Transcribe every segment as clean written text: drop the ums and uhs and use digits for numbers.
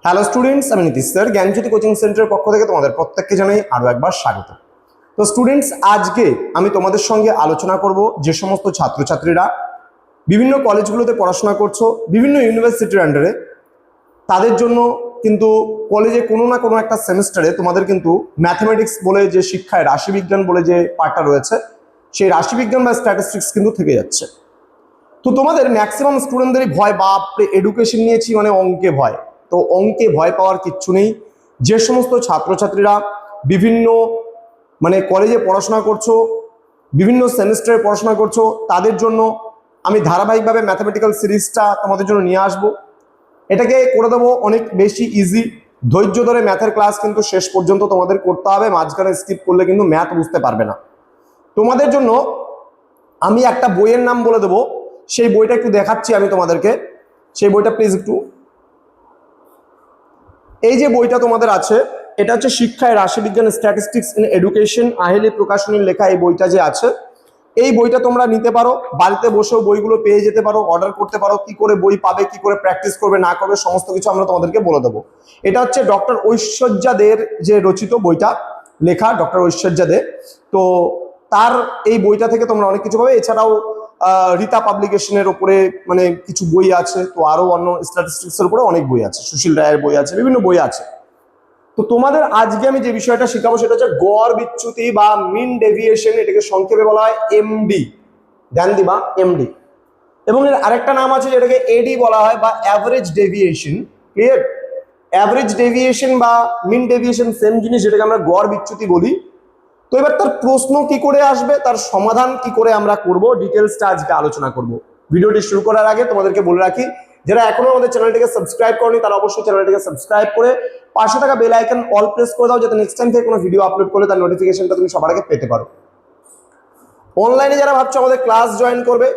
Hello students, আমি Nitish sir জ্ঞানজ্যোতি coaching সেন্টারের পক্ষ থেকে তোমাদের প্রত্যেককে জানাই আরও একবার স্বাগত। তো স্টুডেন্টস, আজকে আমি তোমাদের সঙ্গে আলোচনা করব যে সমস্ত ছাত্রছাত্রীরা বিভিন্ন কলেজগুলোতে পড়াশোনা করছো, বিভিন্ন ইউনিভার্সিটির আন্ডারে, তাদের জন্য কিন্তু কলেজে কোনো না কোনো একটা সেমিস্টারে তোমাদের কিন্তু ম্যাথমেটিক্স বলে যে শিক্ষায় রাশিবিজ্ঞান বলে যে পার্টটা রয়েছে, সেই রাশিবিজ্ঞান বা স্ট্যাটিস্টিক্স কিন্তু থেকে যাচ্ছে। তো তোমাদের ম্যাক্সিমাম স্টুডেন্টদেরই ভয়, বাপরে এডুকেশন নিয়েছি মানে অঙ্কে ভয়। তো অঙ্কে ভয় পাওয়ার কিচ্ছু নেই। যে সমস্ত ছাত্রছাত্রীরা বিভিন্ন কলেজে পড়াশোনা করছো, বিভিন্ন সেমিস্টারে পড়াশোনা করছো, তাদের জন্য আমি ধারাবাহিকভাবে ম্যাথামেটিক্যাল সিরিজটা তোমাদের জন্য নিয়ে আসবো। এটাকে করে দেবো অনেক বেশি ইজি। ধৈর্য ধরে ম্যাথের ক্লাস কিন্তু শেষ পর্যন্ত তোমাদের করতে হবে, মাঝখানে স্কিপ করলে কিন্তু ম্যাথ বুঝতে পারবে না। তোমাদের জন্য আমি একটা বইয়ের নাম বলে দেবো, সেই বইটা একটু দেখাচ্ছি আমি তোমাদেরকে। সেই বইটা প্লিজ একটু, এই যে বইটা তোমাদের আছে, এটা হচ্ছে শিক্ষায় রাশিবিজ্ঞান স্ট্যাটিস্টিক্স ইন এডুকেশন, আহেলি প্রকাশনীর লেখা এই বইটা যে আছে, এই বইটা তোমরা নিতে পারো, বাড়িতে বসেও বইগুলো পেয়ে যেতে পারো, অর্ডার করতে পারো। কি করে বই পাবে, কি করে প্র্যাকটিস করবে না করবে, সমস্ত কিছু আমরা তোমাদেরকে বলে দেবো। এটা হচ্ছে ডক্টর ঐশ্বর্যা দের যে রচিত বইটা, লেখা ডক্টর ঐশ্বর্যা দে। তো তার এই বইটা থেকে তোমরা অনেক কিছু পাবে। এছাড়াও রীতা পাবলিকেশনের উপরে কিছু বই আছে, তো আরো অন্য স্ট্যাটিস্টিক্সের উপরে অনেক বই আছে, সুশীল রায়ের বই আছে, বিভিন্ন বই আছে। তো তোমাদের আজকে আমি যে বিষয়টা শেখাবো সেটা হচ্ছে গড় বিচ্যুতি বা মিন ডেভিয়েশন, এটাকে সংক্ষেপে বলা হয় এমডি, ধ্যান দিবা, এমডি। এবং এর আরেকটা নাম আছে যেটাকে এডি বলা হয়, বা average deviation. Clear? Average deviation বা মিন ডেভিয়েশন সেম জিনিস, যেটাকে আমরা গড় বিচ্যুতি বলি। তো এবার তার প্রশ্ন কি করে আসবে, তার সমাধান কি করে আমরা করব, ডিটেলসটা আজকে আলোচনা করব। ভিডিওটি শুরু করার আগে তোমাদেরকে বলে রাখি, যারা এখনো আমাদের চ্যানেলটিকে সাবস্ক্রাইব করনি তারা অবশ্যই চ্যানেলটিকে সাবস্ক্রাইব করে পাশে থাকা বেল আইকন অল প্রেস করে দাও, যাতে নেক্সট টাইম থেকে কোনো ভিডিও আপলোড করলে তার নোটিফিকেশনটা তুমি সবার আগে পেতে পারো। অনলাইনে যারা ভাবছো আমাদের ক্লাস জয়েন করবে,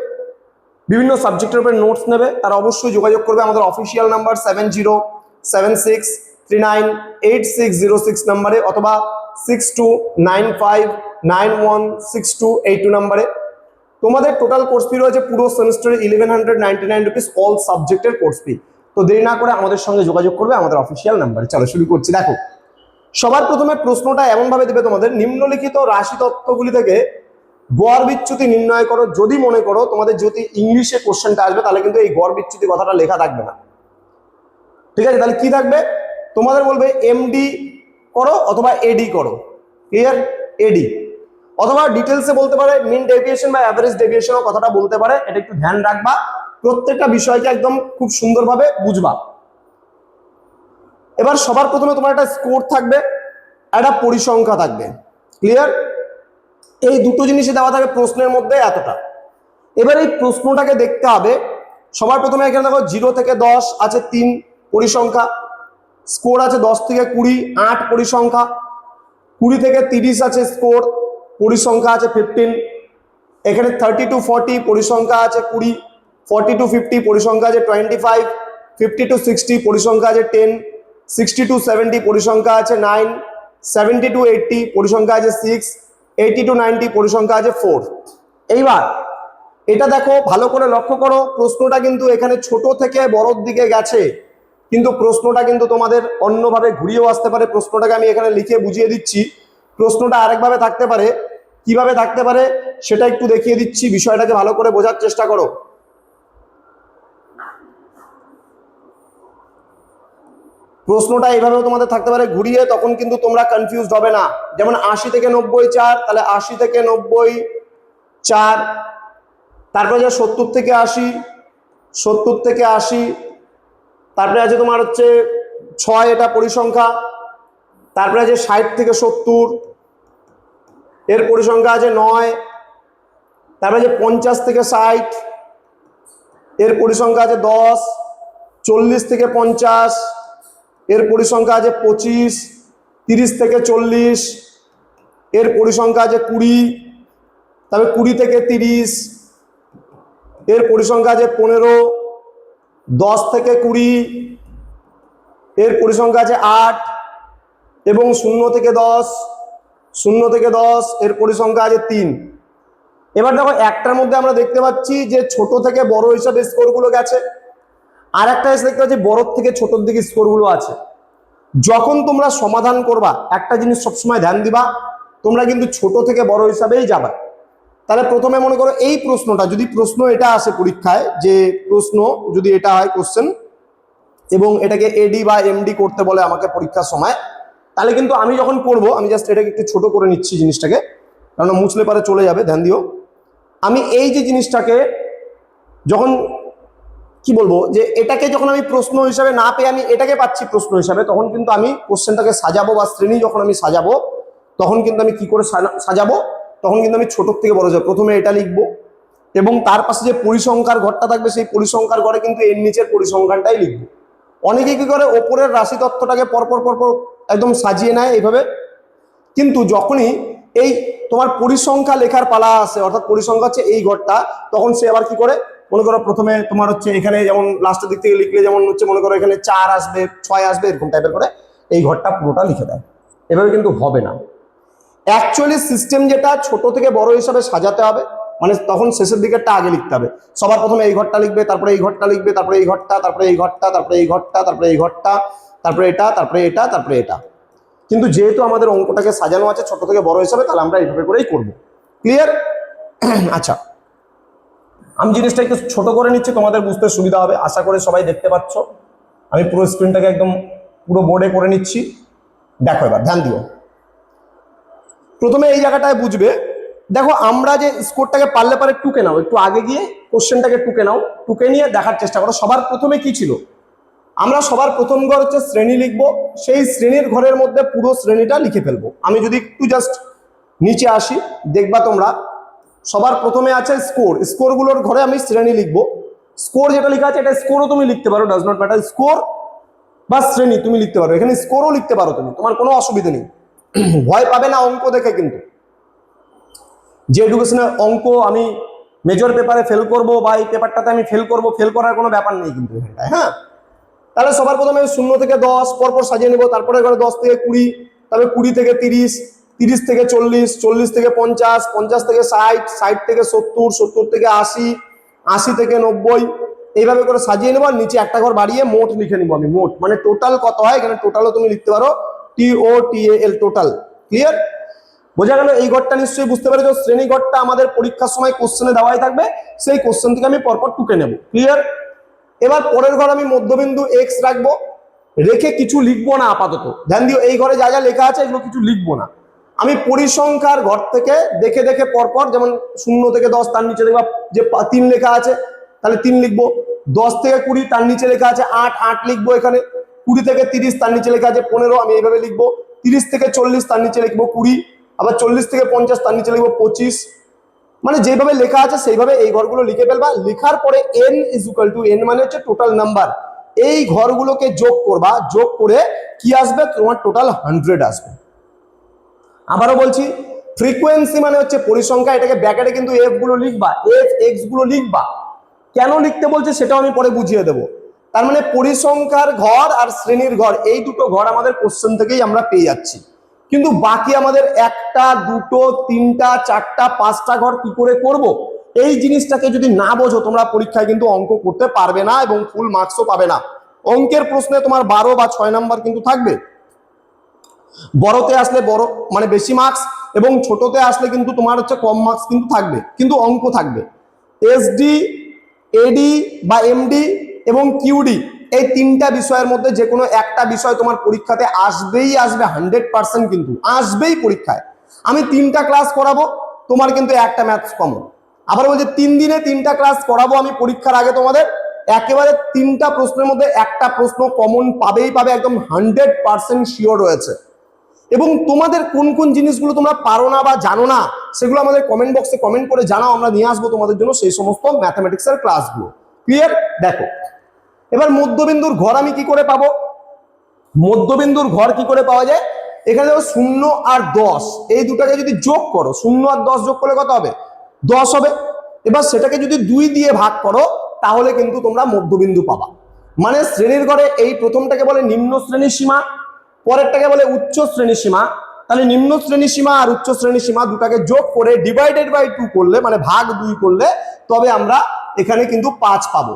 বিভিন্ন সাবজেক্টের উপরে নোটস নেবে, তারা অবশ্যই যোগাযোগ করবে আমাদের অফিসিয়াল নাম্বার 7076398606 নাম্বারে, অথবা 6295916282 নাম্বারে। তোমাদের টোটাল কোর্স ফি রয়েছে পুরো সেমিস্টারে 1199 রুপিস, অল সাবজেক্টের কোর্স ফি। তো দেরি না করে আমাদের সঙ্গে যোগাযোগ করবে আমাদের অফিসিয়াল নাম্বারে। চলো শুরু করছি। দেখো, সবার প্রথমে প্রশ্নটা এমন ভাবে দেবে তোমাদের, নিম্নলিখিত রাশি তত্ত্বগুলি থেকে গড় বিচ্যুতি নির্ণয় করো। যদি মনে করো তোমাদের যদি ইংলিশে কোশ্চেনটা আসবে, তাহলে কিন্তু এই গড় বিচ্যুতি কথাটা লেখা থাকবে না। ঠিক আছে? তাহলে কি থাকবে? তোমাদের বলবে এমডি করো অথবা এডি করো। ক্লিয়ার? এডি, অথবা ডিটেলসে বলতে পারে মিন ডেভিয়েশন বা অ্যাভারেজ ডেভিয়েশন কথাটা বলতে পারে। এটা একটু ধ্যান রাখবা, প্রত্যেকটা বিষয়কে একদম খুব সুন্দরভাবে বুঝবা। এবার সবার প্রথমে তোমার একটা স্কোর থাকবে, একটা পরিসংখ্যা থাকবে। ক্লিয়ার? এই দুটো জিনিসই দেওয়া থাকে প্রশ্নের মধ্যে, এতটা। এবার এই প্রশ্নটাকে দেখতে হবে। সবার প্রথমে এখানে দেখো 0 থেকে 10 আছে 3 পরিসংখ্যা, স্কোর আছে 10 থেকে 20 8 পরিসংখ্যা, 20 থেকে 30 আছে স্কোর, পরিসংখ্যা আছে 15। এখানে 30 to 40 পরিসংখ্যা আছে 20, 40 to 50 পরিসংখ্যা আছে 25, 50 to 60 পরিসংখ্যা আছে 10, 60 to 70 পরিসংখ্যা আছে 9, 70 to 80 পরিসংখ্যা আছে 6, 80 to 90 পরিসংখ্যা আছে 4। এইবার এটা দেখো, ভালো করে লক্ষ্য করো, প্রশ্নটা কিন্তু এখানে ছোট থেকে বড়র দিকে গেছে, কিন্তু প্রশ্নটা কিন্তু তোমাদের অন্যভাবে ঘুরিয়েও আসতে পারে। প্রশ্নটাকে আমি এখানে লিখে বুঝিয়ে দিচ্ছি, প্রশ্নটা আরেকভাবে থাকতে পারে। কিভাবে থাকতে পারে সেটা একটু দেখিয়ে দিচ্ছি, বিষয়টাকে ভালো করে বোঝার চেষ্টা করো। প্রশ্নটা এইভাবেও তোমাদের থাকতে পারে ঘুরিয়ে, তখন কিন্তু তোমরা কনফিউজড হবে না। যেমন 80 থেকে 90 4, তাহলে 80 থেকে 90 4। তারপরে যে 70 থেকে 80, 70 থেকে 80। তারপরে আছে তোমার হচ্ছে 6, এটা পরিসংখ্যা। তারপরে আছে 60 থেকে 70, এর পরিসংখ্যা আছে 9। তারপরে যে 50 থেকে 60, এর পরিসংখ্যা আছে 10। 40 থেকে 50, এর পরিসংখ্যা আছে 25। 30 থেকে 40, এর পরিসংখ্যা আছে 20। তবে 20 থেকে 30, এর পরিসংখ্যা আছে 15। 10 থেকে 20, এর পরিসংখ্যা আছে 8। এবং 0 থেকে 10, 0 থেকে 10 এর পরিসংখ্যা আছে 3। এবার দেখো, একটার মধ্যে আমরা দেখতে পাচ্ছি যে ছোট থেকে বড় হিসাবে স্কোরগুলো গেছে, আর একটা এসে দেখতে পাচ্ছি বড় থেকে ছোটর দিকে স্কোরগুলো আছে। যখন তোমরা সমাধান করবা একটা জিনিস সবসময় ধ্যান দিবা, তোমরা কিন্তু ছোট থেকে বড় হিসাবেই যাবা। তাহলে প্রথমে মনে করো এই প্রশ্নটা, যদি প্রশ্ন এটা আসে পরীক্ষায়, যে প্রশ্ন যদি এটা হয় কোশ্চেন, এবং এটাকে এডি বা এমডি করতে বলে আমাকে পরীক্ষার সময়, তাহলে কিন্তু আমি যখন করব, আমি জাস্ট এটাকে একটু ছোট করে নিচ্ছি জিনিসটাকে, কারণ মুছলে পারে চলে যাবে, ধ্যান দিও। আমি এই যে জিনিসটাকে যখন কি বলবো, যে এটাকে যখন আমি প্রশ্ন হিসাবে না পেয়ে আমি এটাকে পাচ্ছি প্রশ্ন হিসাবে, তখন কিন্তু আমি কোশ্চেনটাকে সাজাবো বা শ্রেণী যখন আমি সাজাবো, তখন কিন্তু আমি কি করে সাজাবো, তখন কিন্তু আমি ছোট থেকে বড় যাব। প্রথমে এটা লিখবো, এবং তার পাশে যে পরিসংখ্যার ঘরটা থাকবে সেই পরিসংখ্যার ঘরে কিন্তু এর নিচের পরিসংখ্যানটাই লিখবো। অনেকে কি করে ওপরের রাশি তত্ত্বটাকে পরপর পরপর একদম সাজিয়ে নেয় এইভাবে, কিন্তু যখনই এই তোমার পরিসংখ্যা লেখার পালা আসে, অর্থাৎ পরিসংখ্যা হচ্ছে এই ঘরটা, তখন সে আবার কি করে, মনে করো প্রথমে তোমার হচ্ছে এখানে যেমন লাস্টের দিক থেকে লিখলে যেমন হচ্ছে মনে করো এখানে 4 আসবে 6 আসবে, এরকম টাইপের করে এই ঘরটা পুরোটা লিখে দেয়। এভাবে কিন্তু হবে না। অ্যাকচুয়ালি সিস্টেম যেটা ছোট থেকে বড় হিসাবে সাজাতে হবে, মানে তখন শেষের দিকেরটা আগে লিখতে হবে। সবার প্রথমে এই ঘরটা লিখবে, তারপরে এই ঘরটা লিখবে, তারপরে এই ঘরটা, তারপরে এই ঘরটা, তারপরে এই ঘরটা, তারপরে এই ঘরটা, তারপরে এটা, তারপরে এটা, তারপরে এটা। কিন্তু যেহেতু আমাদের অঙ্কটাকে সাজানো আছে ছোট থেকে বড় হিসাবে, তাহলে আমরা এইভাবে করেই করব। ক্লিয়ার? আচ্ছা, আমি জিনিসটা একটু ছোট করে নিচ্ছি, তোমাদের বুঝতে সুবিধা হবে, আশা করে সবাই দেখতে পাচ্ছ। আমি পুরো স্ক্রিনটাকে একদম পুরো বোর্ডে করে নিচ্ছি। দেখো এবার ধ্যান দিও। প্রথমে এই জায়গাটায় বুঝবে, দেখো আমরা যে স্কোরটাকে পারলে পারে টুকে নাও, একটু আগে গিয়ে কোশ্চেনটাকে টুকে নাও, টুকে নিয়ে দেখার চেষ্টা করো সবার প্রথমে কি ছিল। আমরা সবার প্রথম ঘর হচ্ছে শ্রেণী লিখবো, সেই শ্রেণীর ঘরের মধ্যে পুরো শ্রেণীটা লিখে ফেলবো। আমি যদি একটু জাস্ট নিচে আসি, দেখবা তোমরা সবার প্রথমে আছে স্কোর, স্কোরগুলোর ঘরে আমি শ্রেণী লিখবো। স্কোর যেটা লেখা আছে এটা স্কোরও তুমি লিখতে পারো, ডাজ নট ম্যাটার, স্কোর বা শ্রেণী তুমি লিখতে পারো, এখানে স্কোরও লিখতে পারো তুমি, তোমার কোনো অসুবিধা নেই। ভয় পাবে না অঙ্ক দেখে, কিন্তু যে এডুকেশনের অঙ্ক আমি মেজর পেপারে ফেল করব বা এই পেপারটাতে আমি ফেল করব, ফেল করার কোনো ব্যাপার নেই কিন্তু এখানটায়। হ্যাঁ, তাহলে সবার প্রথমে 0 থেকে 10 পরপর সাজিয়ে নেবো, তারপরে ঘরে 10 থেকে 20, তারপরে 20 থেকে 30, 30 থেকে 40, 40 থেকে 50, 50 থেকে 60, 60 থেকে 70, 70 থেকে 80, 80 থেকে 90, এইভাবে করে সাজিয়ে নেবো। আর নিচে একটা ঘর বাড়িয়ে মোট লিখে নিবো আমি, মোট মানে টোটাল কত হয়, এখানে টোটালও তুমি লিখতে পারো, TOTAL, টোটাল। ক্লিয়ার? বোঝা গেল? এই ঘরটা নিশ্চয়ই বুঝতে পেরেছো। শ্রেণী ঘরটা আমাদের পরীক্ষার সময় কোশ্চেনে দেওয়াই থাকবে, সেই কোশ্চেন থেকে আমি পরপর টুকে নেব। ক্লিয়ার? এবার পরের ঘর আমি মধ্যবিন্দু এক্স রাখবো, রেখে কিছু লিখবো না আপাতত। ধ্যান দিও, এই ঘরে যা যা লেখা আছে এগুলো কিছু লিখবো না। আমি পরিসংখ্যার ঘর থেকে দেখে দেখে পরপর, যেমন 0 থেকে 10 তার নিচে দেখবা যে 3 লেখা আছে, তাহলে 3 লিখবো। 10 থেকে 20 তার নিচে লেখা আছে 8, 8 লিখবো এখানে। 20 থেকে 30 তার নিচে লেখা আছে 15, আমি এইভাবে লিখবো। 30 থেকে 40 তার নিচে লিখবো 20, আবার 40 থেকে 50 তার নিচে লিখবো 25। মানে যেভাবে লেখা আছে সেইভাবে এই ঘরগুলো লিখে ফেলবা। লেখার পরে n = n মানে হচ্ছে টোটাল নাম্বার, এই ঘরগুলোকে যোগ করবা, যোগ করে কি আসবে, তোমার টোটাল 100 আসবে। আবারও বলছি, ফ্রিকোয়েন্সি মানে হচ্ছে পরিসংখ্যা, এটাকে ব্র্যাকেটে কিন্তু f গুলো লিখবা, f x গুলো লিখবা। কেন লিখতে বলছে সেটাও আমি পরে বুঝিয়ে দেবো। তার মানে পরিসংখ্যার ঘর আর শ্রেণীর ঘর, এই দুটো ঘর আমাদের কোশ্চেন থেকেই আমরা পেয়ে যাচ্ছি, কিন্তু বাকি আমাদের 1টা 2টো 3টা 4টা 5টা ঘর কি করে করব, এই জিনিসটাকে যদি না বোঝো তোমরা পরীক্ষায় কিন্তু অঙ্ক করতে পারবে না এবং ফুল মার্কসও পাবে না। অঙ্কের প্রশ্নে তোমার 12 বা 6 নাম্বার কিন্তু থাকবে। বড়তে আসলে বড় মানে বেশি মার্কস, এবং ছোটতে আসলে কিন্তু তোমার হচ্ছে কম মার্কস কিন্তু থাকবে, কিন্তু অঙ্ক থাকবে। এসডি, এডি বা এমডি এবং কিউডি, এই 3টা বিষয়ের মধ্যে যে কোনো একটা বিষয় তোমার পরীক্ষাতে আসবেই আসবে, 100% কিন্তু আসবেই পরীক্ষায়। আমি 3টা ক্লাস করাবো, তোমার কিন্তু একটা ম্যাথস কমন। আবার বলছে 3 দিনে 3টা ক্লাস করাবো আমি পরীক্ষার আগে, তোমাদের একেবারে 3টা প্রশ্নের মধ্যে একটা প্রশ্ন কমন পাবেই পাবে, একদম 100% শিওর রয়েছে। এবং তোমাদের কোন কোন জিনিসগুলো তোমরা পারো না বা জানো না, সেগুলো আমাদের কমেন্ট বক্সে কমেন্ট করে জানাও, আমরা নিয়ে আসবো তোমাদের জন্য সেই সমস্ত ম্যাথমেটিক্সের ক্লাসগুলো। ক্লিয়ার? দেখো এবার মধ্যবিন্দুর ঘর আমি কি করে পাবো, মধ্যবিন্দুর ঘর কি করে পাওয়া যায়, এখানে দেখো 0 আর 10, এই দুটাকে যদি যোগ করো, 0 আর 10 যোগ করলে কত হবে, 10 হবে। এবার সেটাকে যদি 2 দিয়ে ভাগ করো, তাহলে কিন্তু তোমরা মধ্যবিন্দু পাবা। মানে শ্রেণীর ঘরে এই প্রথমটাকে বলে নিম্ন শ্রেণীর সীমা, পরেরটাকে বলে উচ্চ শ্রেণী সীমা। তাহলে নিম্ন শ্রেণী সীমা আর উচ্চ শ্রেণী সীমা দুটাকে যোগ করে ডিভাইডেড বাই 2 করলে, মানে ভাগ 2 করলে, তবে আমরা এখানে কিন্তু 5 পাবো।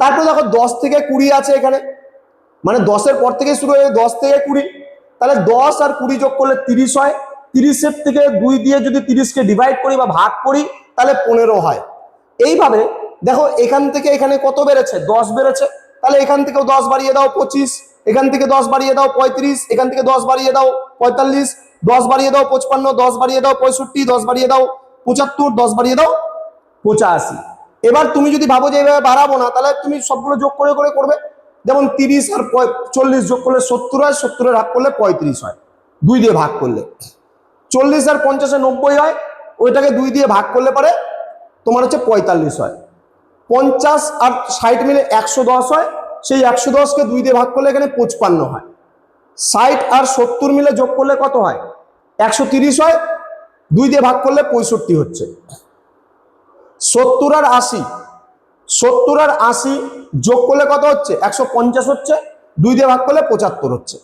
তারপরে দেখো 10 থেকে 20 আছে এখানে, মানে 10-এর পর থেকে শুরু হয়ে 10 থেকে 20, তাহলে 10 আর 20 যোগ করলে 30 হয়। 30-এর থেকে 2 দিয়ে যদি 30-কে ডিভাইড করি বা ভাগ করি তাহলে 15 হয়। এইভাবে দেখো এখান থেকে এখানে কত বেড়েছে, 10 বেড়েছে, তাহলে এখান থেকেও 10 বাড়িয়ে দাও 25, এখান থেকে 10 বাড়িয়ে দাও 35, এখান থেকে 10 বাড়িয়ে দাও 45, 10 বাড়িয়ে দাও 55, 10 বাড়িয়ে দাও 65, 10 বাড়িয়ে দাও 75, 10 বাড়িয়ে দাও 85। এবার তুমি যদি ভাবো যে এইভাবে বাড়াবো না, তাহলে তুমি সবগুলো যোগ করে করে করবে। যেমন 30 আর 40 যোগ করলে 70 হয়, 70-এর ভাগ করলে 35 হয় 2 দিয়ে ভাগ করলে। 40 আর 50-এ 90 হয়, ওইটাকে 2 দিয়ে ভাগ করলে পরে তোমার হচ্ছে 45 হয়। 50 আর 60 মিলে 110 হয়, সেই 110-কে 2 দিয়ে ভাগ করলে এখানে 55 হয়। 60 আর 70 মিলে যোগ করলে কত হয়, 130 হয়, 2 দিয়ে ভাগ করলে 65 হচ্ছে। 70 আর 80, 70 আর 80 যোগ করলে কত হচ্ছে, 150 হচ্ছে, 2 দিয়ে ভাগ করলে 75 হচ্ছে।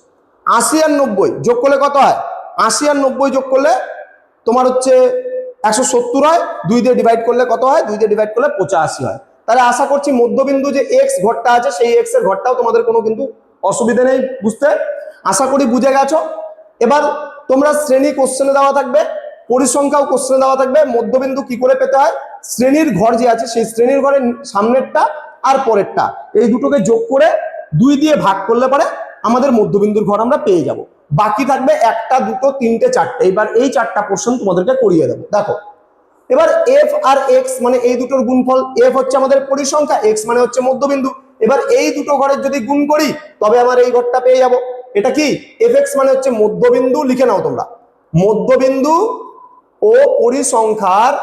80 আর 90 যোগ করলে কত হয়, 80 আর 90 যোগ করলে তোমার হচ্ছে 170 হয়, 2 দিয়ে ডিভাইড করলে কত হয়, 2 দিয়ে ডিভাইড করলে 85 হয়। তাহলে আশা করছি মধ্যবিন্দু যে এক্স ঘরটা আছে সেই এক্স এর ঘরটাও তোমাদের কোনো কিন্তু অসুবিধা নেই বুঝতে, আশা করি বুঝে গেছো। এবার তোমরা শ্রেণী কোশ্চেনে দেওয়া থাকবে, পরিসংখ্যাও কোশ্চেনে দেওয়া থাকবে, মধ্যবিন্দু কি করে পেতে হয়, শ্রেণীর ঘর যে আছে সেই শ্রেণীর ঘরের সামনেরটা আর পরেরটা এই দুটোকে যোগ করে 2 দিয়ে ভাগ করলে পরে আমাদের মধ্যবিন্দুর ঘর আমরা পেয়ে যাব। বাকি থাকবে 1টা 2টো 3টে 4টে। এবার এই 4টা প্রশ্ন তোমাদেরকে করিয়ে দেবো। দেখো এবার এফ আর এক্স মানে এই দুটোর গুণফল, এফ হচ্ছে আমাদের পরিসংখ্যা, এক্স মানে হচ্ছে মধ্যবিন্দু। এবার এই দুটো ঘরের যদি গুণ করি তবে আমার এই ঘরটা পেয়ে যাব। এটা কি, এফ এক্স মানে হচ্ছে মধ্যবিন্দু, লিখে নাও তোমরা, মধ্যবিন্দু ও পরিসংখ্যার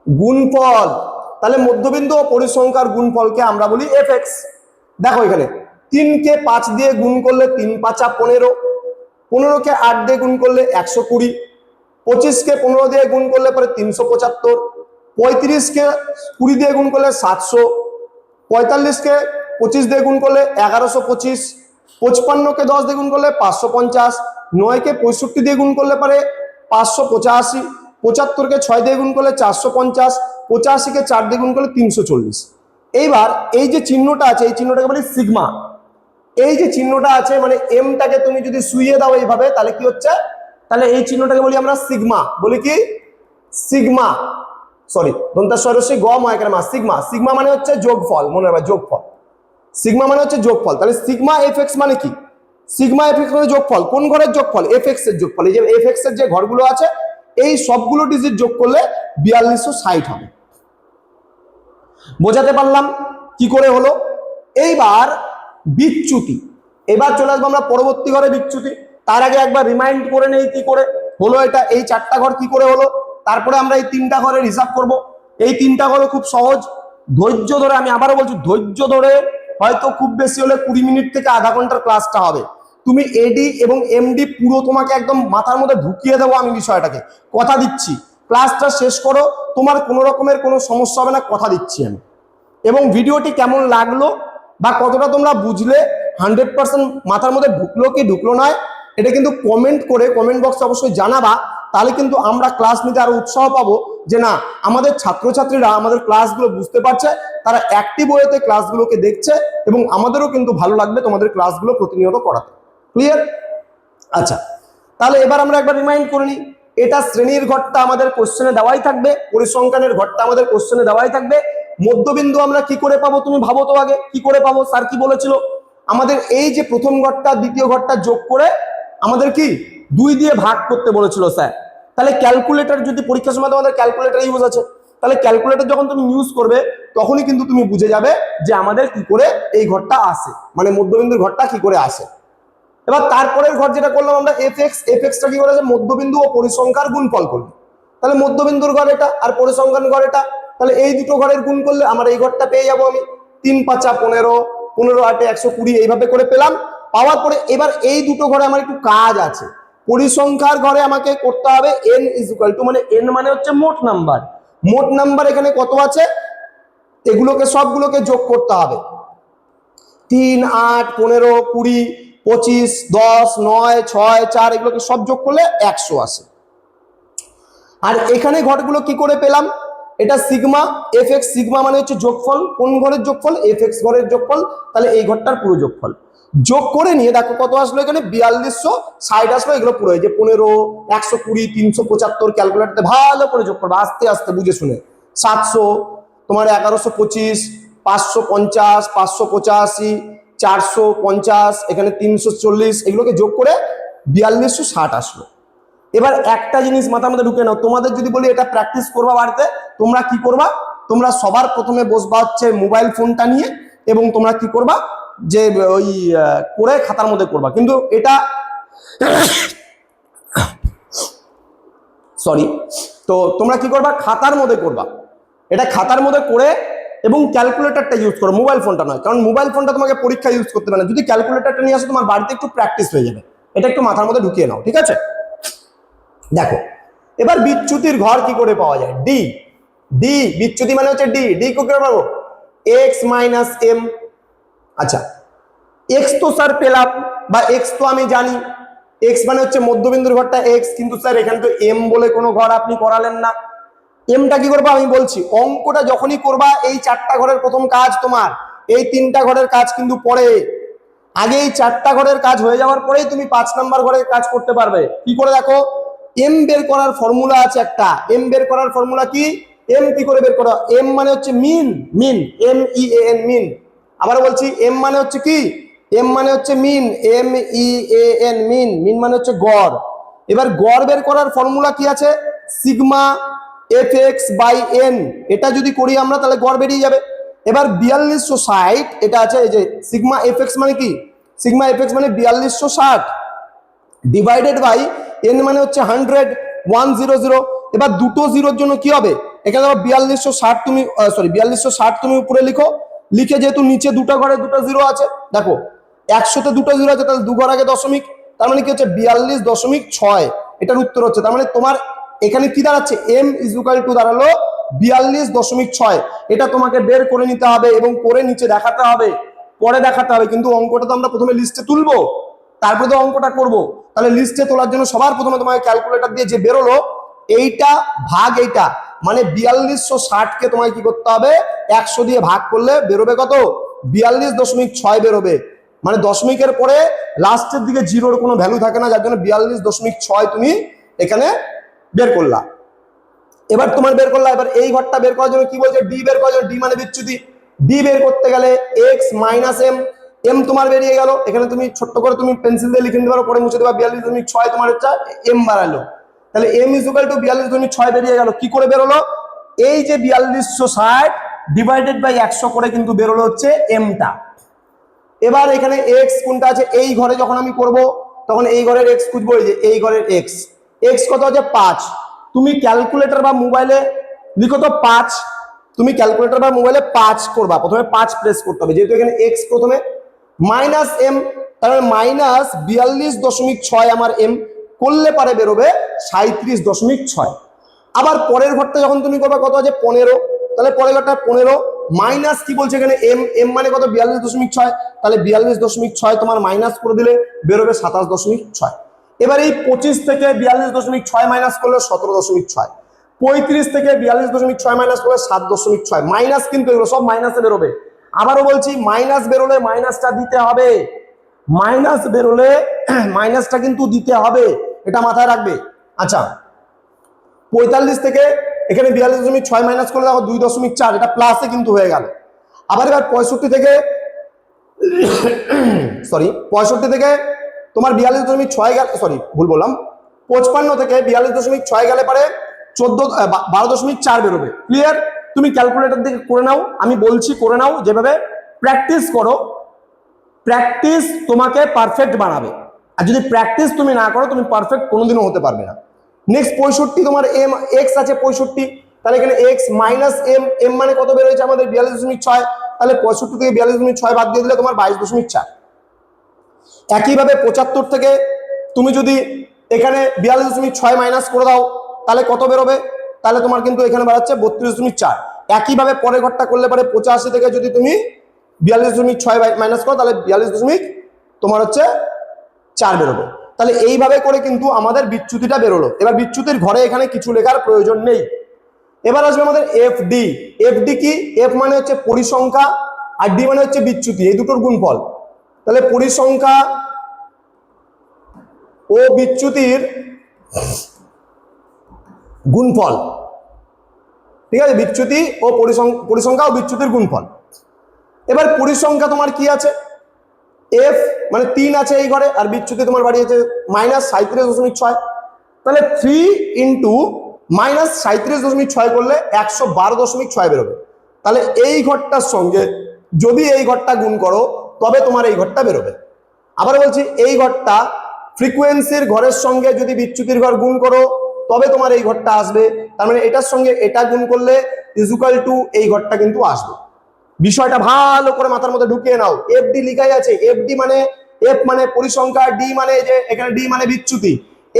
গুণফল। তাহলে মধ্যবিন্দু ও পরিসংখ্যার গুণফলকে আমরা বলি এফ এক্স। দেখো এখানে 3-কে 5 দিয়ে গুণ করলে 3 5 15, 15-কে 8 দিয়ে গুণ করলে 120, 25-কে 15 দিয়ে গুণ করলে পরে 375, 35-কে 20 দিয়ে গুণ করলে 700, 45-কে 25 দিয়ে গুণ করলে 1125, 55-কে 10 দিয়ে গুণ করলে 550, 9-কে 65 দিয়ে গুণ করলে পরে 585, 75-কে 6 দিয়ে গুণ করলে 450, 85-কে 4 দিয়ে গুণ করলে 340। এইবার এই যে চিহ্নটা আছে এই চিহ্নটাকে বলি সিগমা। এই যে চিহ্নটা আছে মানে এমটাকে তুমি যদি শুইয়ে দাও এইভাবে তাহলে কি হচ্ছে, তাহলে এই চিহ্নটাকে বলি আমরা সিগমা। বলি কি, সিগমা, সরি দন্তাস্বরস্বই গম হয় এখানে মা, সিগমা। সিগমা মানে হচ্ছে যোগফল, মনে রাখবা যোগফল, সিগমা মানে হচ্ছে যোগফল। তাহলে সিগমা এফ এক্স মানে কি, সিগমা এফ এক্স মানে যোগফল। কোন ঘরের যোগফল, এফ এক্স এর যোগফল। এই যে এফ এক্স এর যে ঘরগুলো আছে এই সবগুলো ডিজিট যোগ করলে 4260 হবে। বোঝাতে পারলাম কি করে হলো। এইবার বিচ্যুতি, এবার চলে আসবো আমরা পরবর্তী ঘরে বিচ্যুতি। তার আগে একবার রিমাইন্ড করে নেই কি করে হলো এটা, এই 4টা ঘর কি করে হলো, তারপরে আমরা এই 3টা ঘরের হিসাব করব। এই 3টা ঘর খুব সহজ, ধৈর্য ধরে, আমি আবারও বলছি ধৈর্য ধরে, হয়তো খুব বেশি হলে 20 মিনিট থেকে আধা ঘন্টার ক্লাসটা হবে। তুমি এডি এবং এমডি পুরো তোমাকে একদম মাথার মধ্যে ঢুকিয়ে দেবো আমি বিষয়টাকে, কথা দিচ্ছি। ক্লাসটা শেষ করো, তোমার কোনো রকমের কোনো সমস্যা হবে না, কথা দিচ্ছি আমি। এবং ভিডিওটি কেমন লাগলো বা কতটা তোমরা বুঝলে, 100% মাথার মধ্যে ঢুকলো কি ঢুকলো না, এটা কিন্তু কমেন্ট করে কমেন্ট বক্সে অবশ্যই জানাবা। তাহলে কিন্তু আমরা ক্লাস নিতে আরো উৎসাহ পাবো যে না আমাদের ছাত্রছাত্রীরা আমাদের ক্লাসগুলো বুঝতে পারছে, তারা অ্যাক্টিভ ওয়েতে ক্লাসগুলোকে দেখছে এবং আমাদেরও কিন্তু ভালো লাগবে তোমাদের ক্লাসগুলো প্রতিনিয়ত করাতে। ক্লিয়ার? আচ্ছা, তাহলে এবার আমরা একবার রিমাইন্ড করে নিই। এটা শ্রেণীর ঘরটা আমাদের কোশ্চেনে দেওয়াই থাকবে, পরিসংখ্যানের ঘরটা আমাদের কোশ্চেনে দেওয়াই থাকবে। মধ্যবিন্দু আমরা কি করে পাবো, তুমি ভাবো তো আগে কি করে পাবো। স্যার কি বলেছিল, আমাদের এই যে প্রথম ঘরটা দ্বিতীয় ঘরটা যোগ করে আমাদের কি 2 দিয়ে ভাগ করতে বলেছিল স্যার। তাহলে ক্যালকুলেটর, যদি পরীক্ষার সময় তোমাদের ক্যালকুলেটর ইউজ আছে, তাহলে ক্যালকুলেটর যখন তুমি ইউজ করবে তখনই কিন্তু তুমি বুঝে যাবে যে আমাদের কি করে এই ঘরটা আসে, মানে মধ্যবিন্দুর ঘরটা কি করে আসে। এবার তারপরের ঘর যেটা করলাম আমরা এফ এক্স, এফ এক্সটা কি করেছে, মধ্যবিন্দু ও পরিসংখ্যার গুণফল করলাম। তাহলে মধ্যবিন্দুর ঘর এটা আর পরিসংখ্যান ঘর এটা, তাহলে এই দুটো ঘরের গুণ করলে আমার এই ঘরটা পেয়ে যাবো আমি। 3 5 15, 15 8 120 এইভাবে করে পেলাম। পাওয়ার পরে এবার এই দুটো ঘরে আমার একটু কাজ আছে। পরিসংখ্যার ঘরে আমাকে করতে হবে n ইজ ইকুয়াল টু, মানে n মানে হচ্ছে মোট নাম্বার, মোট নাম্বার এখানে কত আছে এগুলোকে সবগুলোকে যোগ করতে হবে। 3 8 15 20 25 10 9 6 4 এগুলোকে সব যোগ করলে 100 আসে। আর এখানে ঘরগুলো কি করে পেলাম, এটা সিগমা এফ এক্স, সিগমা মানে হচ্ছে যোগফল, কোন ঘরের যোগফল, এফ এক্স ঘরের যোগফল, তাহলে এই ঘরটার পুরো যোগফল যোগ করে নিয়ে দেখো কত আসলো, এখানে 4260 আসলো। এগুলো পুরো এই যে 15, 120, 375 ক্যালকুলেটরে ভালো করে যোগ করবে, আস্তে আস্তে বুঝে শুনে। 700, তোমার 1125, 550, 585, 450, এখানে 340, এগুলোকে যোগ করে 4260 আসলো। এবার একটা জিনিস মাথার মধ্যে ঢুকে নাও, তোমাদের যদি বলি এটা প্র্যাকটিস করবা বাড়িতে, তোমরা কি করবা, তোমরা সবার প্রথমে বসবা হচ্ছে মোবাইল ফোনটা নিয়ে, এবং তোমরা কি করবা যে ওই করে খাতার মধ্যে করবা। কিন্তু এটা সরি, তো তোমরা কি করবা, খাতার মধ্যে করবা, এটা খাতার মধ্যে করে এবং ক্যালকুলেটরটা ইউজ করো, মোবাইল ফোনটা নয়, কারণ মোবাইল ফোনটা তোমাকে পরীক্ষা ইউজ করতে পারে না। যদি ক্যালকুলেটরটা নিয়ে আসো তোমার বাড়িতে একটু প্র্যাকটিস হয়ে যাবে, এটা একটু মাথার মধ্যে ঢুকিয়ে নাও, ঠিক আছে। দেখো এবার বিচ্যুতির ঘর কি করে পাওয়া যায়, ডি, ডি বিচ্যুতি মানে হচ্ছে ডি, ডি কি করে পাবো, এক্স মাইনাস এম। আচ্ছা এক্স তো স্যার পেলাম, বা এক্স তো আমি জানি, এক্স মানে হচ্ছে মধ্যবিন্দুর ঘরটা এক্স, কিন্তু স্যার এখানে তো এম বলে কোনো ঘর আপনি করালেন না। এমটা কি করবো আমি বলছি, অঙ্কটা যখনই করবা এই 4টা ঘরের প্রথম কাজ তোমার, এই 3টা ঘরের কাজ কিন্তু পরে, আগে এই 4টা ঘরের কাজ হয়ে যাওয়ার পরেই তুমি 5 নাম্বার ঘরের কাজ করতে পারবে। কি করে দেখো, এম বের করার ফর্মুলা আছে একটা, এম বের করার ফর্মুলা কি, এম কি করে বের করো, এম মানে হচ্ছে মিন, মিন এম ই এ এন মিন। আবার বলছি এম মানে হচ্ছে কি, এম মানে হচ্ছে মিন, এম ই এ এন মিন, মিন মানে হচ্ছে গড়। এবার গড় বের করার ফর্মুলা কি আছে, sigma F X by N, এটা যদি করি আমরা তাহলে গড় বেরিয়ে যাবে। এবার 4260 এটা আছে, এই যে সিগমা এফ এক্স মানে কি, সিগমা এফ এক্স মানে 4260 ডিভাইডেড বাই এন মানে হচ্ছে 100, 100। এবার দুটো জিরোর জন্য কি হবে, এখানে ধরো 4260 তুমি সরি 4260 তুমি উপরে লিখো, লিখে যেহেতু নিচে দুটো ঘরে দুটো জিরো আছে, দেখো 100তে দুটো জিরো আছে, তাহলে দু ঘর আগে দশমিক, তার মানে কি হচ্ছে 42.6, এটার উত্তর হচ্ছে, তার মানে তোমার এখানে কি দাঁড়াচ্ছে, এম ইজ ইকুয়াল টু দাঁড়ালো 42.6। এটা তোমাকে বের করে নিতে হবে এবং করে নিচে দেখাতে হবে, পরে দেখাতে হবে, কিন্তু অঙ্কটা তো আমরা প্রথমে লিস্টে তুলবো, তারপরে তো অঙ্কটা করব। তাহলে লিস্টে তোলার জন্য সবার প্রথমে তোমাকে ক্যালকুলেটর দিয়ে যে বেরোলো এইটা ভাগ এইটা, মানে 4260কে তোমায় কি করতে হবে, 100 দিয়ে ভাগ করলে বেরোবে কত, 42.6 বেরোবে। মানে দশমিকের পরে লাস্টের দিকে জিরোর কোনো ভ্যালু থাকে না, যার জন্য 42.6 তুমি এখানে বের করলা। এবার তোমার বের করলা, এবার এই ঘরটা বের করার জন্য কি বলছে, ডি বের করার জন্য, ডি মানে বিচ্যুতি, ডি বের করতে গেলে এক্স মাইনাস এম, এম তোমার বেরিয়ে গেল, এখানে তুমি ছোট্ট করে তুমি পেন্সিল দিয়ে লিখে নিতে পারো, পরে মুছে দেবা, 42.6 তোমার হচ্ছে এম বাড়ালো, তাহলে এম ইজ ইকুয়াল টু 42.6 বেরিয়ে গেল। কি করে বেরোলো, এই যে 4260 ডিভাইডেড বাই 100 করে কিন্তু বেরোলো হচ্ছে এমটা। এবার এখানে এক্স কোনটা আছে, এই ঘরে যখন আমি করব তখন এই ঘরের এক্স খুঁজবো, এই যে এই ঘরের এক্স, এক্স কত আছে 5, তুমি ক্যালকুলেটর বা মোবাইলে লিখো তো 5, তুমি ক্যালকুলেটর বা মোবাইলে 5 করবা, প্রথমে 5 প্রেস করতে হবে, যেহেতু এখানে এক্স প্রথমে, মাইনাস এম, তাহলে মাইনাস 42.6 আমার এম করলে পারে বেরোবে 37.6। আবার পরের ঘরটা যখন তুমি করবা কত আছে 15, তাহলে পরের ঘরটা 15 মাইনাস কি বলছে এখানে এম, এম মানে কত 42.6, তাহলে 42.6 তোমার মাইনাস করে দিলে বেরোবে 27.6। এবার এই 25 থেকে 42.6 মাইনাস করলে 17.6, 35 থেকে 42.6 মাইনাস করলে 7.6, মাইনাস কিন্তু এগুলো সব মাইনাসে বেরোবে। আবারও বলছি মাইনাস বেরোলে মাইনাসটা দিতে হবে, মাইনাস বেরোলে মাইনাসটা কিন্তু দিতে হবে, এটা মাথায় রাখবে। আচ্ছা 45 থেকে এখানে 42.6 মাইনাস করলে দেখো 2.4, এটা প্লাসে কিন্তু হয়ে গেল। আবার এবার 65 থেকে সরি 65 থেকে তোমার 42.6 গেল, সরি ভুল বললাম, 55 থেকে 42.6 গেলে পারে 12.4 বেরোবে। ক্লিয়ার, তুমি ক্যালকুলেটর দিকে করে নাও, আমি বলছি করে নাও, যেভাবে প্র্যাকটিস করো, প্র্যাকটিস তোমাকে পারফেক্ট বানাবে, আর যদি প্র্যাকটিস তুমি না করো তুমি পারফেক্ট কোনোদিনও হতে পারবে না। নেক্সট 65 তোমার এম এক্স আছে 65, তাহলে এখানে এক্স মাইনাস এম, এম মানে কত বের হয়েছে আমাদের 42.6, তাহলে 65 থেকে 42.6 বাদ দিয়ে দিলে তোমার 22.4। একইভাবে 75 থেকে তুমি যদি এখানে 42.6 মাইনাস করে দাও তাহলে কত বেরোবে, তাহলে তোমার কিন্তু এখানে বেরোচ্ছে 32.4। একইভাবে পরের ঘরটা করলে পারে 85 থেকে যদি তুমি 42.6 মাইনাস করো তাহলে 42. তোমার হচ্ছে 4 বেরোবে। তাহলে এইভাবে করে কিন্তু আমাদের বিচ্যুতিটা বেরোলো। এবার বিচ্যুতির ঘরে এখানে কিছু লেখার প্রয়োজন নেই, এবার আসবে আমাদের এফডি। এফডি কি? এফ মানে হচ্ছে পরিসংখ্যা আর ডি মানে হচ্ছে বিচ্যুতি, এই দুটোর গুণফল। তাহলে পরিসংখ্যা ও বিচ্যুতির গুণফল, ঠিক আছে, বিচ্যুতি ও পরিসংখ্যা ও বিচ্যুতির গুণফল। এবার পরিসংখ্যা তোমার কি আছে? এফ মানে 3 আছে এই ঘরে, আর বিচ্যুতি তোমার বাড়িয়েছে -37.6। তাহলে 3 ইন্টু -37.6 করলে 112.6 বেরোবে। তাহলে এই ঘরটার সঙ্গে যদি এই ঘরটা গুণ করো তবে তোমার এই ঘরটা বেরোবে। আবার বলছি, এই ঘরটা ফ্রিকোয়েন্সির ঘরের সঙ্গে যদি বিচ্যুতির ঘর গুণ করো তবে তোমার এই ঘরটা আসবে। তার মানে এটার সঙ্গে এটা গুণ করলে ইকুয়াল টু এই ঘরটা কিন্তু আসবে। বিষয়টা ভালো করে মাথার মধ্যে ঢুকিয়ে নাও। এফডি লিখাই আছে, এফডি মানে এফ মানে পরিসংখ্যা, ডি মানে যে এখানে ডি মানে বিচ্যুতি,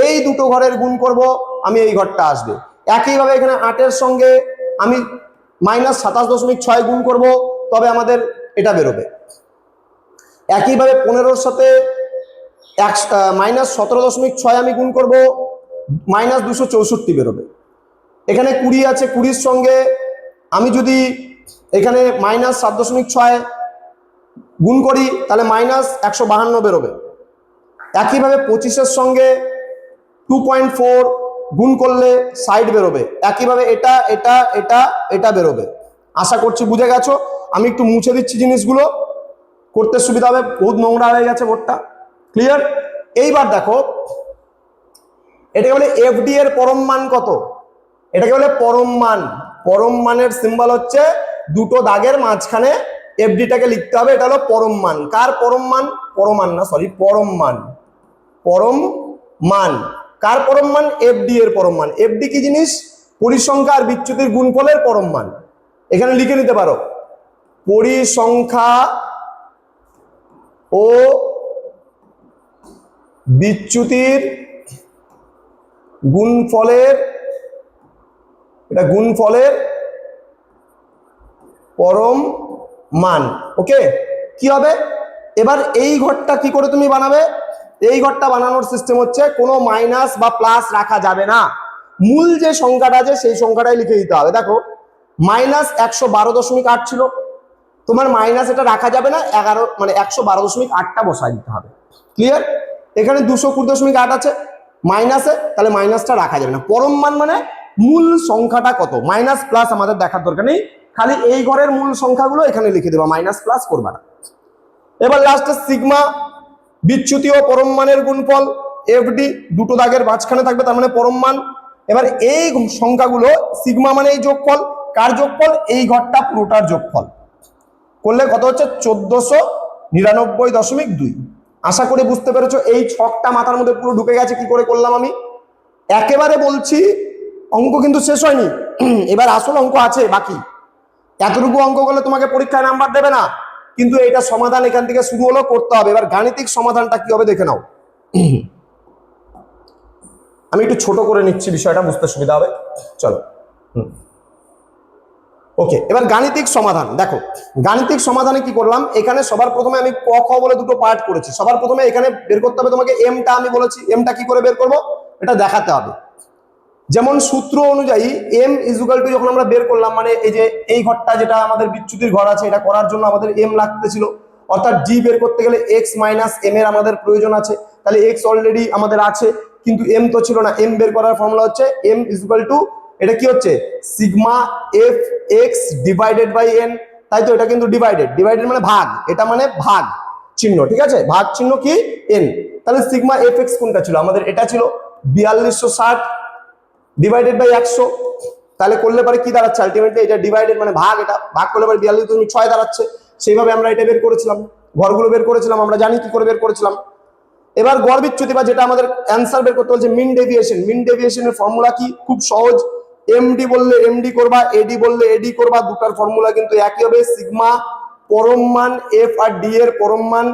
এই দুটো ঘরের গুণ করব, আমি এই ঘরটা আসবে। একইভাবে এখানে 8-এর সঙ্গে আমি -27.6 গুণ করব, তবে আমাদের এটা বেরোবে। একইভাবে 15-এর সাথে -17.6 আমি গুণ করব, -264 বেরোবে। এখানে 20 আছে, 20-এর সঙ্গে আমি যদি এখানে -7.6 গুণ করি তাহলে -152 বেরোবে। একইভাবে 25-এর সঙ্গে 2.4 গুণ করলে 60 বেরোবে। একইভাবে এটা এটা এটা এটা বেরোবে। আশা করছি বুঝে গেছো। আমি একটু মুছে দিচ্ছি জিনিসগুলো, করতে সুবিধা হবে, বহুত নোংরা হয়ে গেছে বোর্ডটা। ক্লিয়ার? এইবার দেখো, এটাকে বলে এফডি এর পরম মান কত? এটাকে বলে পরম মান। পরম মানের সিম্বল হচ্ছে দুটো দাগের মাঝখানে এফডিটাকে লিখতে হবে, এটা হলো পরম মান। কার পরম মান? পরমান না, সরি, পরম মান। পরম মান কার পরম মান? এফডি এর পরম মান। এফডি কি জিনিস? পরিসংখ্যা আর বিচ্যুতির গুণফলের পরম মান। এখানে লিখে নিতে পারো, পরিসংখ্যা ও বিচ্যুতির গুণফলের, এটা গুণফলের পরম মান। ওকে, কি হবে এবার? এই ঘরটা কি করে তুমি বানাবে? এই ঘরটা বানানোর সিস্টেম হচ্ছে কোনো মাইনাস বা প্লাস রাখা যাবে না। মূল যে সংখ্যাটা আছে সেই সংখ্যাটাই লিখে দিতে হবে। দেখো, -112.8 ছিল, তোমার মাইনাস এটা রাখা যাবে না, 11 মানে 112.8টা বসাই দিতে হবে। ক্লিয়ার? এখানে 220.8 আছে মাইনাসে, তাহলে মাইনাসটা রাখা যাবে না। পরম মান মানে মূল সংখ্যাটা কত, মাইনাস প্লাস আমাদের দেখার দরকার নেই, খালি এই ঘরের মূল সংখ্যাগুলো এখানে লিখে দেবা, মাইনাস প্লাস করবা না। এবার লাস্টে সিগমা, বিচ্যুতি ও পরম মানের গুণফল এফডি, দুটো দাগের মাঝখানে থাকবে, তার মানে পরম মান। এবার এই সংখ্যাগুলো সিগমা মানে এই যোগফল, কার যোগফল? এই ঘরটা পুরোটার যোগফল করলে কত হচ্ছে? 1499.2। আশা করি বুঝতে পেরেছো। এই ছকটা মাথার মধ্যে পুরো ঢুকে গেছে কি করে করলাম আমি। একেবারে বলছি, অঙ্ক কিন্তু শেষ হয়নি, এবার আসল অঙ্ক আছে বাকি। এতটুকু অঙ্ক করলে তোমাকে পরীক্ষায় নাম্বার দেবে না, কিন্তু এটা সমাধান এখান থেকে শুরু হলো, করতে হবে। এবার গাণিতিক সমাধানটা কি হবে দেখে নাও। আমি একটু ছোট করে নিচ্ছি, বিষয়টা বুঝতে সুবিধা হবে। চলো, ওকে, এবার গাণিতিক সমাধান দেখো। গাণিতিক সমাধানে কি করলাম, এখানে সবার প্রথমে আমি ক খ বলে দুটো পার্ট করেছি। সবার প্রথমে এখানে বের করতে হবে তোমাকে এমটা। আমি বলেছি এমটা কি করে বের করব, এটা দেখাতে হবে। যেমন সূত্র অনুযায়ী এম ইজুকাল টু, যখন আমরা বের করলাম, মানে এই যে এই ঘরটা যেটা আমাদের বিচ্যুতির ঘর আছে, এটা করার জন্য আমাদের এম লাগতে ছিল, অর্থাৎ ডি বের করতে গেলে এক্স মাইনাস এম এর আমাদের প্রয়োজন আছে। তাহলে এক্স অলরেডি আমাদের আছে, কিন্তু এম তো ছিল না। এম বের করার ফর্মুলা হচ্ছে এম ইজুকাল টু, এটা কি হচ্ছে? Sigma F X divided by N. তাই তো, এটা কিন্তু ডিভাইডেড, ডিভাইডেড মানে ভাগ, এটা মানে ভাগ চিহ্ন, ঠিক আছে, ভাগ চিহ্ন কি এন। তাহলে সিগমা এফ এক্স কোনটা ছিল আমাদের? এটা ছিল 4260 ডিভাইডেড বাই 100। তাহলে করলে পরে কি দাঁড়াচ্ছে? আলটিমেটলি এটা ডিভাইডেড মানে ভাগ, এটা ভাগ করলে পরে 42.6 দাঁড়াচ্ছে। সেইভাবে আমরা এটা বের করেছিলাম, ঘরগুলো বের করেছিলাম, আমরা জানি কি করে বের করেছিলাম। এবার গড় বিচ্যুতি বা যেটা আমাদের অ্যান্সার বের করতে বলছে মিন ডেভিয়েশন। মিন ডেভিয়েশনের ফর্মুলা কি? খুব সহজ। এমডি বললে এমডি করবা, এডি বললে এডি করবা, দুটার ফর্মুলা কিন্তু একই হবে। সিগমা পরম মান এফ আর ডি এর পরম মান,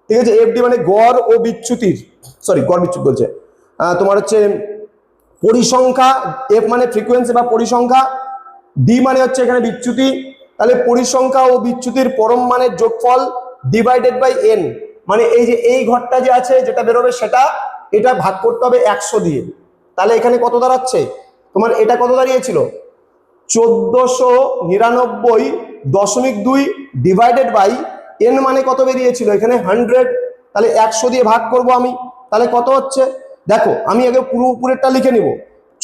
ঠিক আছে। এফডি মানে গড় ও বিচ্যুতির, সরি গড় বিচ্যুতি বলছে, তোমার হচ্ছে পরিসংখ্যা, এফ মানে ফ্রিকোয়েন্সি বা পরিসংখ্যা, ডি মানে হচ্ছে এখানে বিচ্যুতি। তাহলে পরিসংখ্যা ও বিচ্যুতির পরম মানের যোগফল ডিভাইডেড বাই এন, মানে এই যে এই ঘরটা যে আছে যেটা বেরোবে সেটা, এটা ভাগ করতে হবে 100 দিয়ে। তাহলে এখানে কত দাঁড়াচ্ছে তোমার? এটা কত দাঁড়িয়েছিল? 1499.2 ডিভাইডেড বাই n মানে কত বেরিয়েছিল এখানে 100, তাহলে 100 দিয়ে ভাগ করব আমি, তাহলে কত হচ্ছে দেখো, আমি আগে পুরো উপরেরটা লিখে নিব,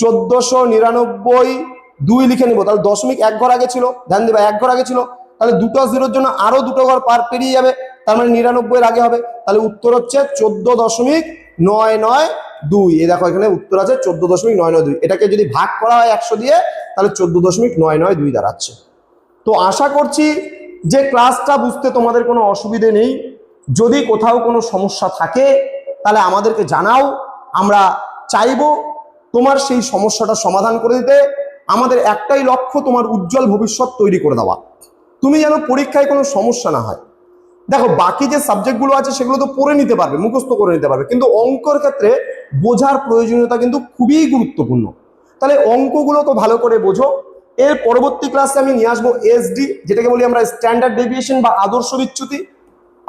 1499.2 লিখে নিব, তাহলে দশমিক 1 ঘর আগে ছিল, ধ্যান দিবা 1 ঘর আগে ছিল, তাহলে দুটো জিরোর জন্য আরো দুটো ঘর পার পেরিয়ে যাবে, তার মানে 99 এর আগে হবে, তাহলে উত্তর হচ্ছে 14.992। এই দেখো এখানে উত্তর আছে 14.992। এটাকে যদি ভাগ করা হয় 100 দিয়ে তাহলে 14.992 দাঁড়াচ্ছে। তো আশা করছি যে ক্লাসটা বুঝতে তোমাদের কোনো অসুবিধে নেই। যদি কোথাও কোনো সমস্যা থাকে তাহলে আমাদেরকে জানাও, আমরা চাইবো তোমার সেই সমস্যাটা সমাধান করে দিতে। আমাদের একটাই লক্ষ্য, তোমার উজ্জ্বল ভবিষ্যৎ তৈরি করে দেওয়া, তুমি যেন পরীক্ষায় কোনো সমস্যা না হয়। দেখো বাকি যে সাবজেক্টগুলো আছে সেগুলো তো পড়ে নিতে পারবে, মুখস্থ করে নিতে পারবে, কিন্তু অঙ্কর ক্ষেত্রে বোঝার প্রয়োজনীয়তা কিন্তু খুবই গুরুত্বপূর্ণ। তাহলে অঙ্কগুলোকে ভালো করে বোঝো। এর পরবর্তী ক্লাসে আমি নিয়ে আসবো এসডি, যেটাকে বলি আমরা স্ট্যান্ডার্ড ডেভিয়েশন বা আদর্শ বিচ্যুতি।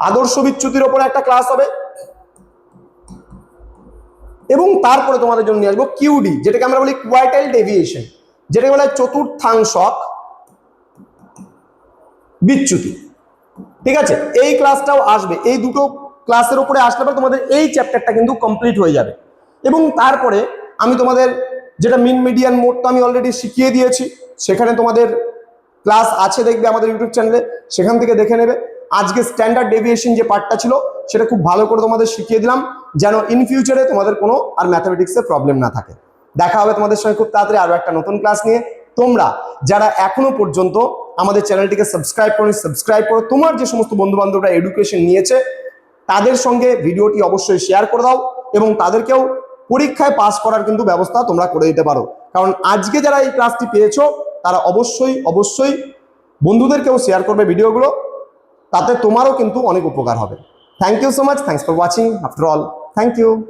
আদর্শ বিচ্যুতির ওপরে একটা ক্লাস হবে, এবং তারপরে তোমাদের জন্য নিয়ে আসবো কিউডি, যেটাকে আমরা বলি কোয়ার্টাইল ডেভিয়েশন, যেটাকে বলা হয় চতুর্থাংশক বিচ্যুতি। ঠিক আছে, এই ক্লাসটাও আসবে। এই দুটো ক্লাসের উপরে আসলে পরে তোমাদের এই চ্যাপ্টারটা কিন্তু কমপ্লিট হয়ে যাবে। এবং তারপরে আমি তোমাদের যেটা মিন মিডিয়ান মোডটা আমি অলরেডি শিখিয়ে দিয়েছি, সেখানে তোমাদের ক্লাস আছে দেখবে আমাদের ইউটিউব চ্যানেলে, সেখান থেকে দেখে নেবে। আজকে স্ট্যান্ডার্ড ডেভিয়েশন যে পার্টটা ছিল সেটা খুব ভালো করে তোমাদের শিখিয়ে দিলাম, যেন ইন ফিউচারে তোমাদের কোনো আর ম্যাথামেটিক্সের প্রবলেম না থাকে। দেখা হবে তোমাদের সঙ্গে খুব তাড়াতাড়ি আরো একটা নতুন ক্লাস নিয়ে। তোমরা যারা এখনো পর্যন্ত আমাদের চ্যানেলটিকে সাবস্ক্রাইব করো, সাবস্ক্রাইব করো। তোমার যে সমস্ত বন্ধু বান্ধবরা এডুকেশন নিয়েছে তাদের সঙ্গে ভিডিওটি অবশ্যই শেয়ার করে দাও, এবং তাদেরকেও পরীক্ষায় পাস করার কিন্তু ব্যবস্থা তোমরা করে দিতে পারো। কারণ আজকে যারা এই ক্লাসটি পেয়েছো তারা অবশ্যই অবশ্যই বন্ধুদেরকেও শেয়ার করবে ভিডিওগুলো, তাতে তোমারও কিন্তু অনেক উপকার হবে। Thank you so much, thanks for watching. After all, thank you.